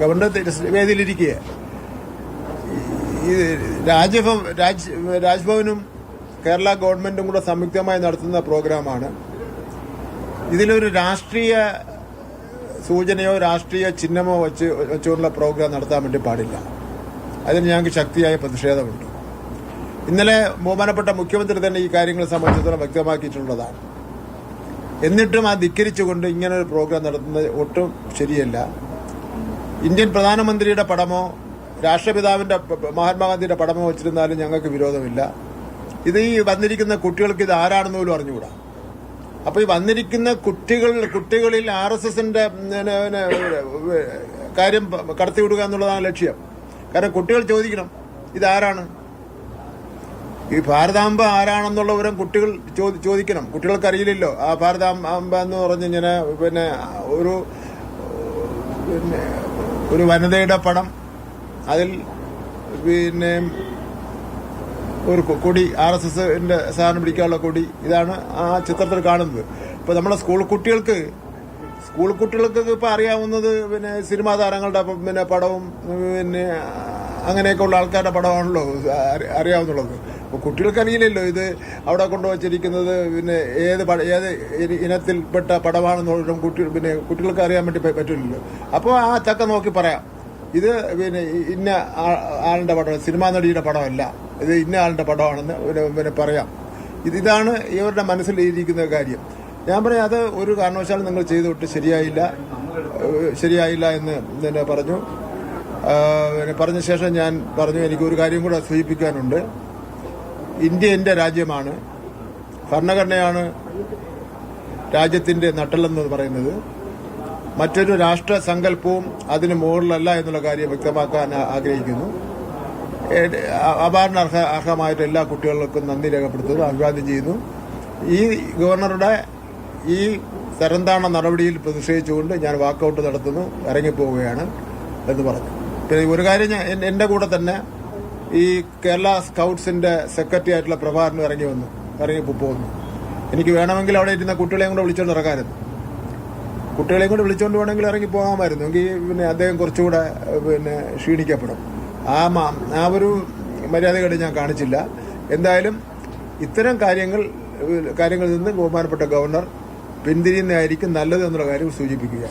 Governor വേദിയിലിരിക്കുക. ഈ രാജ്ഭവനും കേരള ഗവൺമെന്റും കൂടെ സംയുക്തമായി നടത്തുന്ന പ്രോഗ്രാമാണ്. ഇതിലൊരു രാഷ്ട്രീയ സൂചനയോ രാഷ്ട്രീയ ചിഹ്നമോ വെച്ചുള്ള പ്രോഗ്രാം നടത്താൻ വേണ്ടി പാടില്ല. അതിന് ഞങ്ങൾക്ക് ശക്തിയായ പ്രതിഷേധമുണ്ട്. ഇന്നലെ ബഹുമാനപ്പെട്ട മുഖ്യമന്ത്രി തന്നെ ഈ കാര്യങ്ങളെ സംബന്ധിച്ചിടത്തോളം വ്യക്തമാക്കിയിട്ടുള്ളതാണ്. എന്നിട്ടും ആ ധിക്കരിച്ചുകൊണ്ട് ഇങ്ങനൊരു പ്രോഗ്രാം നടത്തുന്നത് ഒട്ടും ശരിയല്ല. ഇന്ത്യൻ പ്രധാനമന്ത്രിയുടെ പടമോ രാഷ്ട്രപിതാവിന്റെ മഹാത്മാഗാന്ധിയുടെ പടമോ വെച്ചിരുന്നാലും ഞങ്ങൾക്ക് വിരോധമില്ല. ഇത് ഈ വന്നിരിക്കുന്ന കുട്ടികൾക്ക് ഇത് ആരാണെന്ന് പോലും അറിഞ്ഞുകൂടാ. അപ്പൊ ഈ വന്നിരിക്കുന്ന കുട്ടികളിൽ RSSന്റെ കാര്യം കടത്തിവിടുക എന്നുള്ളതാണ് ലക്ഷ്യം. കാരണം കുട്ടികൾ ചോദിക്കണം ഇതാരാണ്, ഈ ഭാരതാംബ ആരാണെന്നുള്ള വിവരം കുട്ടികൾ ചോദിക്കണം. കുട്ടികൾക്ക് അറിയില്ലല്ലോ ആ ഭാരതാംബ എന്ന് പറഞ്ഞ് ഇങ്ങനെ ഒരു വനിതയുടെ പടം, അതിൽ ഒരു കൊടി, RSSന്റെ സാധനം പിടിക്കാനുള്ള കൊടി, ഇതാണ് ആ ചിത്രത്തിൽ കാണുന്നത്. ഇപ്പൊ നമ്മളെ സ്കൂൾ കുട്ടികൾക്ക് ഇപ്പൊ അറിയാവുന്നത് സിനിമാ താരങ്ങളുടെ പടവും അങ്ങനെയൊക്കെ ഉള്ള ആൾക്കാരുടെ പടമാണല്ലോ അറിയാവുന്നുള്ളത്. അപ്പൊ കുട്ടികൾക്ക് അറിയില്ലല്ലോ ഇത് അവിടെ കൊണ്ടുവച്ചിരിക്കുന്നത് ഏത് ഇനത്തിൽപ്പെട്ട പടമാണെന്നുള്ളതും കുട്ടികൾക്ക് അറിയാൻ വേണ്ടി പറ്റില്ലല്ലോ. അപ്പോൾ ആ ചക്ക നോക്കി പറയാം ഇത് ഇന്ന ആളിന്റെ പടം, സിനിമാ നടിയുടെ പടമല്ല, ഇത് ഇന്ന ആളിന്റെ പടമാണെന്ന് പറയാം. ഇതാണ് ഇവരുടെ മനസ്സിലിരിക്കുന്ന കാര്യം. ഞാൻ പറയാം അത് ഒരു കാരണവശാലും നിങ്ങൾ ചെയ്തുവിട്ട് ശരിയായില്ല എന്ന് പറഞ്ഞു. പറഞ്ഞ ശേഷം ഞാൻ പറഞ്ഞു എനിക്ക് ഒരു കാര്യം കൂടെ സൂചിപ്പിക്കാനുണ്ട്. ഇന്ത്യ എന്റെ രാജ്യമാണ്, ഭരണഘടനയാണ് രാജ്യത്തിന്റെ നട്ടെല്ലെന്ന് പറയുന്നത്. മറ്റൊരു രാഷ്ട്ര സങ്കല്പവും അതിന് മുകളിലല്ല എന്നുള്ള കാര്യം വ്യക്തമാക്കാൻ ആഗ്രഹിക്കുന്നു. അവാർഡിന് അർഹമായിട്ട് എല്ലാ കുട്ടികൾക്കും നന്ദി രേഖപ്പെടുത്തുന്നു, അഭിവാദ്യം ചെയ്യുന്നു. ഈ ഗവർണറുടെ ഈ തരംതാണ നടപടിയിൽ പ്രതിഷേധിച്ചുകൊണ്ട് ഞാൻ വാക്കൌട്ട് നടത്തുന്നു, ഇറങ്ങിപ്പോവുകയാണ് എന്ന് പറഞ്ഞു. പിന്നെ ഒരു കാര്യം എന്റെ കൂടെ തന്നെ ഈ കേരള സ്കൗട്ട്സിന്റെ സെക്രട്ടറി ആയിട്ടുള്ള പ്രഭാകരനും ഇറങ്ങി പോകുന്നു. എനിക്ക് വേണമെങ്കിൽ അവിടെ ഇരുന്ന കുട്ടികളെയും കൂടെ വിളിച്ചുകൊണ്ട് ഇറക്കാമായിരുന്നു. കുട്ടികളെയും കൂടെ വിളിച്ചുകൊണ്ട് വേണമെങ്കിൽ ഇറങ്ങി പോകാമായിരുന്നു. എങ്കിൽ അദ്ദേഹം കുറച്ചുകൂടെ ക്ഷീണിക്കപ്പെടും. ആ ഒരു മര്യാദകൾ ഞാൻ കാണിച്ചില്ല. എന്തായാലും ഇത്തരം കാര്യങ്ങളിൽ നിന്ന് ബഹുമാനപ്പെട്ട ഗവർണർ പിന്തിരിയുന്നതായിരിക്കും നല്ലത് എന്നുള്ള കാര്യം സൂചിപ്പിക്കുക.